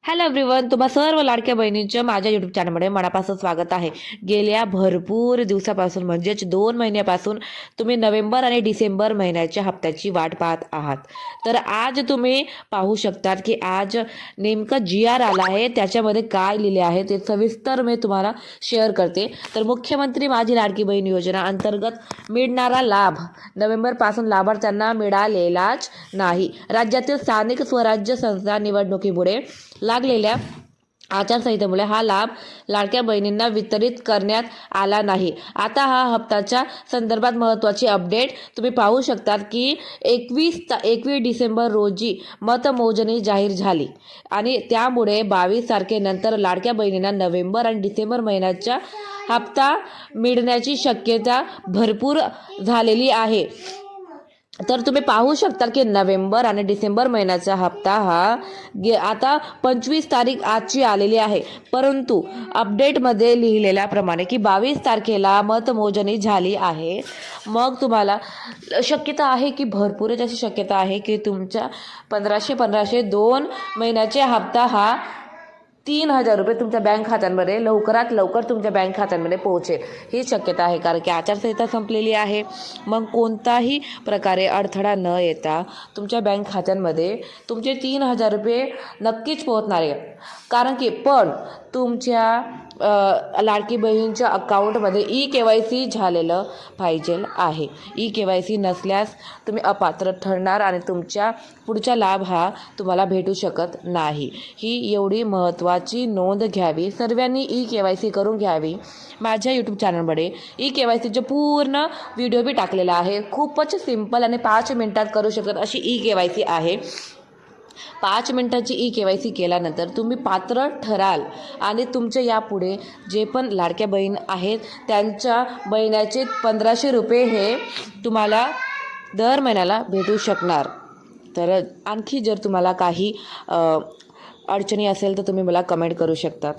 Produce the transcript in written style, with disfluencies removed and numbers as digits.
Hello everyone, तुम्हा सर्व लाडक्या बहिणींच्या माझ्या यूट्यूब चॅनलमध्ये मनापासून स्वागत आहे। गेल्या भरपूर दिवसापासून म्हणजेच 2 महिन्यापासून तुम्ही नोव्हेंबर आणि डिसेंबर महिन्याच्या हप्त्याची वाट पाहत आहात। तर आज तुम्ही पाहू शकतात की आज नेमका GR आला आहे, त्याच्यामध्ये काय लिहिले आहे ते सविस्तर मी तुम्हाला शेअर करते। तर मुख्यमंत्री माझी लाडकी बहीण योजना अंतर्गत मिळणारा लाभ नोव्हेंबरपासून लाभार्थ्यांना मिळालेलाच नाही। राज्यातील स्थानिक स्वराज्य संस्था निवडणुकीमुळे लागलेल्या आचारसंहितेमुळे हा लाभ लाडक्या बहिणींना वितरित करण्यात आला नाही। आता हा हप्त्याच्या संदर्भात महत्त्वाची अपडेट तुम्ही पाहू शकतात की 21 डिसेंबर रोजी मतमोजणी जाहीर झाली आणि त्यामुळे 22 तारखेनंतर लाडक्या बहिणींना नोव्हेंबर आणि डिसेंबर महिन्याचा हप्ता मिळण्याची शक्यता भरपूर झालेली आहे। तर तुम्ही पाहू शकता की नोव्हेंबर आणि डिसेंबर महिन्याचा हप्ता हा आता 25 तारीख आजची आलेली आहे, परंतु अपडेटमध्ये लिहिलेल्याप्रमाणे की 22 तारखेला मतमोजणी झाली आहे। मग तुम्हाला शक्यता आहे की भरपूरच अशी शक्यता आहे की तुमच्या 1500 2 महिन्याचे हप्ता हा 3000 रुपये तुमच्या बँक खात्यांमध्ये लवकरात लवकर तुमच्या बँक खात्यांमध्ये पोहोचेल ही शक्यता आहे, कारण की आचारसंहिता संपलेली आहे। मग कोणताही प्रकारे अडथळा न येता तुमच्या बँक खात्यांमध्ये तुमचे 3000 रुपये नक्कीच पोहोचणार आहे। कारण की पण तुमच्या लाडकी बहीणच्या अकाउंटमध्ये EKYC झालेलं पाहिजे आहे। EKYC नसल्यास तुम्ही अपात्र ठरणार आणि तुमच्या पुढचा लाभ हा तुम्हाला भेटू शकत नाही। ही एवढी महत्त्वाची नोंद घ्यावी, सर्वांनी EKYC करून घ्यावी। माझ्या यूट्यूब चॅनलमध्ये EKYCचे पूर्ण व्हिडिओ बी टाकलेला आहे, खूपच सिंपल आणि 5 मिनिटात करू शकतात अशी EKYC आहे। 5 मिनिटाची EKYC केल्यानंतर तुम्ही पात्र ठराल आणि तुमचे यापुढे जे पण लाडक्या बहीण आहेत त्यांच्या महिन्याचे 1500 रुपये हे तुम्हाला दर महिन्याला भेटू शकणार। तर आणखी जर तुम्हाला काही अडचणी असेल तर तुम्ही मला कमेंट करू शकतात।